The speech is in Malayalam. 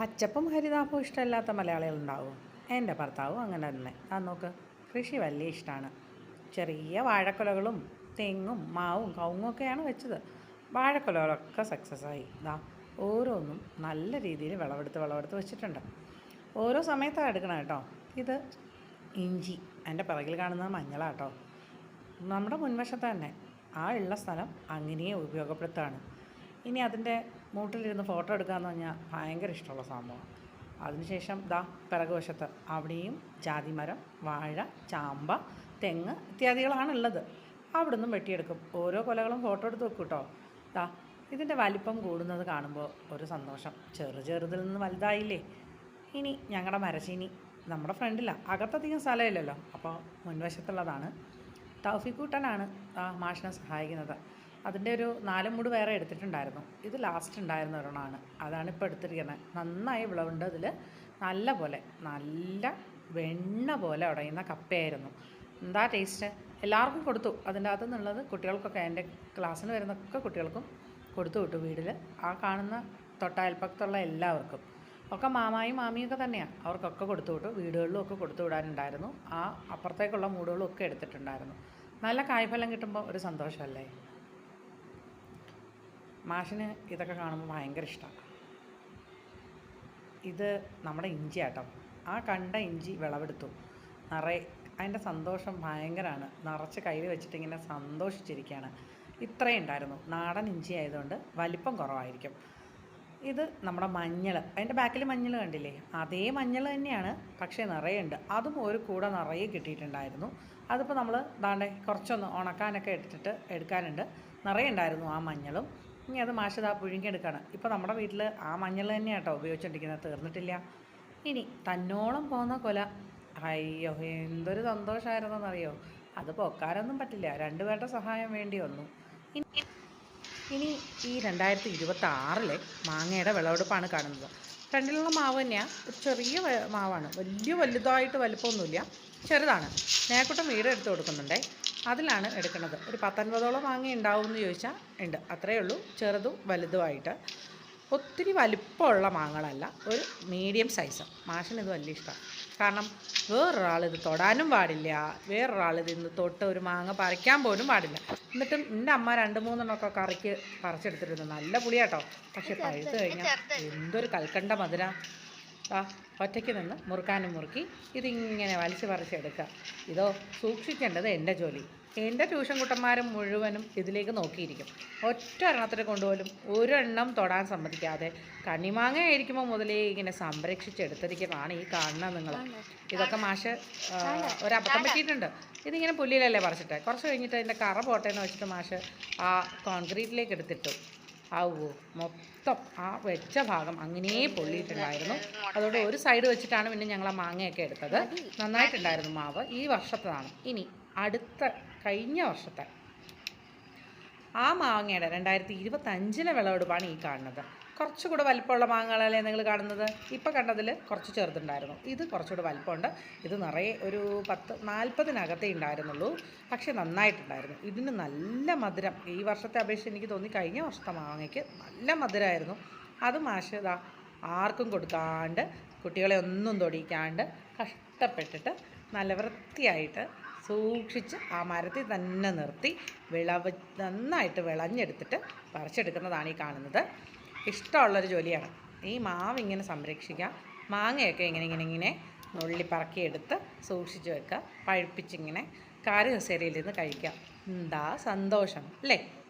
പച്ചപ്പും ഹരിതാപവും ഇഷ്ടമില്ലാത്ത മലയാളികളുണ്ടാവും. എൻ്റെ ഭർത്താവും അങ്ങനെ തന്നെ. നോക്ക്, കൃഷി വലിയ ഇഷ്ടമാണ്. ചെറിയ വാഴക്കുലകളും തെങ്ങും മാവും കവുങ്ങൊക്കെയാണ് വെച്ചത്. വാഴക്കുലകളൊക്കെ സക്സസ് ആയി. ഓരോന്നും നല്ല രീതിയിൽ വിളവെടുത്ത് വെച്ചിട്ടുണ്ട്. ഓരോ സമയത്താണ് എടുക്കണം കേട്ടോ. ഇത് ഇഞ്ചി, എൻ്റെ പിറകിൽ കാണുന്നത് മഞ്ഞളാട്ടോ. നമ്മുടെ മുൻവശത്ത് തന്നെ ആ ഉള്ള സ്ഥലം അങ്ങനെ ഉപയോഗപ്പെടുത്തുകയാണ്. ഇനി അതിൻ്റെ മൂട്ടിലിരുന്ന് ഫോട്ടോ എടുക്കാമെന്ന് പറഞ്ഞാൽ ഭയങ്കര ഇഷ്ടമുള്ള സംഭവം. അതിനുശേഷം പിറകുവശത്ത് അവിടെയും ജാതിമരം, വാഴ, ചാമ്പ, തെങ്ങ് ഇത്യാദികളാണുള്ളത്. അവിടെ നിന്നും വെട്ടിയെടുക്കും. ഓരോ കൊലകളും ഫോട്ടോ എടുത്ത് വെക്കും കേട്ടോ. ഇതിൻ്റെ വലിപ്പം കൂടുന്നത് കാണുമ്പോൾ ഒരു സന്തോഷം. ചെറുതിൽ നിന്ന് വലുതായില്ലേ. ഇനി ഞങ്ങളുടെ മരച്ചീനി നമ്മുടെ ഫ്രണ്ടില്ല, അകത്തധികം സ്ഥലമില്ലല്ലോ, അപ്പോൾ മുൻവശത്തുള്ളതാണ്. തൗഫീക്കൂട്ടനാണ് മാഷിനെ സഹായിക്കുന്നത്. അതിൻ്റെ ഒരു 4 മൂട് വേറെ എടുത്തിട്ടുണ്ടായിരുന്നു. ഇത് ലാസ്റ്റ് ഉണ്ടായിരുന്ന ഒരെണ്ണമാണ്. അതാണ് ഇപ്പോൾ എടുത്തിരിക്കുന്നത്. നന്നായി വിളവുണ്ട്. അതിൽ നല്ല വെണ്ണ പോലെ ഉടയുന്ന കപ്പയായിരുന്നു. എന്താ ടേസ്റ്റ്! എല്ലാവർക്കും കൊടുത്തു. അതിൻ്റെ അകത്തു നിന്നുള്ളത് കുട്ടികൾക്കൊക്കെ, എൻ്റെ ക്ലാസ്സിന് വരുന്നൊക്കെ കുട്ടികൾക്കും കൊടുത്തു വിട്ടു. വീട്ടിൽ ആ കാണുന്ന തൊട്ടയൽപ്പക്കത്തുള്ള എല്ലാവർക്കും ഒക്കെ മാമായും മാമിയൊക്കെ തന്നെയാണ്. അവർക്കൊക്കെ കൊടുത്തു വിട്ടു. വീടുകളിലും ഒക്കെ കൊടുത്തു വിടാനുണ്ടായിരുന്നു. ആ അപ്പുറത്തേക്കുള്ള മൂടുകളും ഒക്കെ എടുത്തിട്ടുണ്ടായിരുന്നു. നല്ല കായ്ഫലം കിട്ടുമ്പോൾ ഒരു സന്തോഷമല്ലേ. മാഷിന് ഇതൊക്കെ കാണുമ്പോൾ ഭയങ്കര ഇഷ്ടമാണ്. ഇത് നമ്മുടെ ഇഞ്ചിയാട്ടോ. ആ കണ്ട ഇഞ്ചി വിളവെടുത്തു. അതിൻ്റെ സന്തോഷം ഭയങ്കരമാണ്. നിറച്ച് കയ്യിൽ വെച്ചിട്ടിങ്ങനെ സന്തോഷിച്ചിരിക്കുകയാണ്. ഇത്രയും ഉണ്ടായിരുന്നു. നാടൻ ഇഞ്ചി ആയതുകൊണ്ട് വലിപ്പം കുറവായിരിക്കും. ഇത് നമ്മുടെ മഞ്ഞൾ, അതിൻ്റെ ബാക്കിൽ മഞ്ഞൾ കണ്ടില്ലേ, അതേ മഞ്ഞൾ തന്നെയാണ്, പക്ഷേ നിറയുണ്ട്. അതും ഒരു കൂടെ നിറയെ കിട്ടിയിട്ടുണ്ടായിരുന്നു. അതിപ്പോൾ നമ്മൾ കുറച്ചൊന്ന് ഉണക്കാനൊക്കെ എടുക്കാനുണ്ട്. നിറയുണ്ടായിരുന്നു ആ മഞ്ഞളും. ഇനി അത് മാഷ് പുഴുങ്ങിയെടുക്കുകയാണ്. ഇപ്പോൾ നമ്മുടെ വീട്ടിൽ ആ മഞ്ഞൾ തന്നെയാണ് കേട്ടോ ഉപയോഗിച്ചുകൊണ്ടിരിക്കുന്നത്, തീർന്നിട്ടില്ല. ഇനി തന്നോളം പോകുന്ന കൊല, അയ്യോ എന്തൊരു സന്തോഷമായിരുന്നെന്നറിയോ. അത് പൊക്കാനൊന്നും പറ്റില്ല, 2 പേരുടെ സഹായം വേണ്ടി വന്നു. ഇനി ഈ 2026 മാങ്ങയുടെ വിളവെടുപ്പാണ് കാണുന്നത്. ഫ്രണ്ടിലുള്ള മാവ് തന്നെയാണ്, ഒരു ചെറിയ മാവാണ്, വലുതായിട്ട് വലിപ്പമൊന്നുമില്ല, ചെറുതാണ്. നേക്കൂട്ടം വീട് എടുത്ത് കൊടുക്കുന്നുണ്ടേ, അതിലാണ് എടുക്കുന്നത്. ഒരു 19ഓളം മാങ്ങ ഉണ്ടാവും എന്ന് ചോദിച്ചാൽ ഉണ്ട്, അത്രയേ ഉള്ളൂ. ചെറുതും വലുതുമായിട്ട്. ഒത്തിരി വലിപ്പമുള്ള മാങ്ങകളല്ല, ഒരു മീഡിയം സൈസ്. മാഷിന് ഇത് വലിയ ഇഷ്ടമാണ്. കാരണം വേറൊരാളിത് തൊടാനും പാടില്ല, വേറൊരാളിതിന്ന് തൊട്ട് ഒരു മാങ്ങ പറിക്കാൻ പോലും പാടില്ല. എന്നിട്ടും എൻ്റെ അമ്മ 2-3 കറിക്ക് പറിച്ചെടുത്തിരുന്നു. നല്ല പുളിയാട്ടോ, പക്ഷെ പഴുത്ത് കഴിഞ്ഞാൽ എന്തൊരു കൽക്കണ്ട മധുര. ഒറ്റയ്ക്ക് നിന്ന് മുറുക്കി ഇതിങ്ങനെ വലിച്ച് പറിച്ചെടുക്കുക. ഇതോ സൂക്ഷിക്കേണ്ടത് എൻ്റെ ജോലി. എൻ്റെ ട്യൂഷൻ കുട്ടന്മാരും മുഴുവനും ഇതിലേക്ക് നോക്കിയിരിക്കും. ഒറ്റ എണ്ണത്തിന് കൊണ്ടുപോലും ഒരെണ്ണം തൊടാൻ സമ്മതിക്കാതെ കണ്ണിമാങ്ങ ആയിരിക്കുമ്പോൾ മുതലേ ഇങ്ങനെ സംരക്ഷിച്ചെടുത്തിരിക്കുന്നതാണ് ഈ കാണുന്നത് നിങ്ങൾ. ഇതൊക്കെ മാഷ് ഒരബദ്ധം പറ്റിയിട്ടുണ്ട്. ഇതിങ്ങനെ പുല്ലിലല്ലേ പറിച്ചിട്ട്, കുറച്ച് കഴിഞ്ഞിട്ട് അതിൻ്റെ കറ പോട്ടേന്ന് വെച്ചിട്ട് മാഷ് ആ കോൺക്രീറ്റിലേക്ക് എടുത്തിട്ടു. മൊത്തം ആ വെച്ച ഭാഗം അങ്ങനെ പൊള്ളിയിട്ടുണ്ടായിരുന്നു. അതോടെ ഒരു സൈഡ് വെച്ചിട്ടാണ് പിന്നെ ഞങ്ങൾ ആ മാങ്ങയൊക്കെ എടുത്തത്. നന്നായിട്ടുണ്ടായിരുന്നു മാവ്. ഈ വർഷത്തതാണ്. ഇനി കഴിഞ്ഞ വർഷത്തെ ആ മാങ്ങയുടെ 2025 വിളവെടുപ്പാണ് ഈ കാണുന്നത്. കുറച്ചുകൂടെ വലിപ്പമുള്ള മാങ്ങകളല്ലേ നിങ്ങൾ കാണുന്നത്. ഇപ്പോൾ കണ്ടതിൽ കുറച്ച് ചെറുതുണ്ടായിരുന്നു. ഇത് കുറച്ചുകൂടെ വലിപ്പമുണ്ട്. ഇത് നിറയെ ഒരു 10-40 ഉണ്ടായിരുന്നുള്ളൂ. പക്ഷേ നന്നായിട്ടുണ്ടായിരുന്നു. ഇതിന് നല്ല മധുരം. ഈ വർഷത്തെ അപേക്ഷിച്ച് എനിക്ക് തോന്നി കഴിഞ്ഞ വർഷത്തെ മാങ്ങയ്ക്ക് നല്ല മധുരമായിരുന്നു. അത് മാഷ് ആർക്കും കൊടുക്കാണ്ട്, കുട്ടികളെ ഒന്നും തൊടിയിക്കാണ്ട് കഷ്ടപ്പെട്ടിട്ട് നല്ല വൃത്തിയായിട്ട് സൂക്ഷിച്ച് ആ മരത്തിൽ തന്നെ നിർത്തി നന്നായിട്ട് വിളഞ്ഞെടുത്തിട്ട് പറിച്ചെടുക്കുന്നതാണ് ഈ കാണുന്നത്. ഇഷ്ടമുള്ളൊരു ജോലിയാണ്. ഈ മാവ് ഇങ്ങനെ സംരക്ഷിക്കുക, മാങ്ങയൊക്കെ ഇങ്ങനെ നുള്ളി പറക്കിയെടുത്ത് സൂക്ഷിച്ച് വെക്കുക, പഴുപ്പിച്ചിങ്ങനെ കാറി കസേരയിൽ നിന്ന് കഴിക്കുക. എന്താ സന്തോഷം അല്ലേ.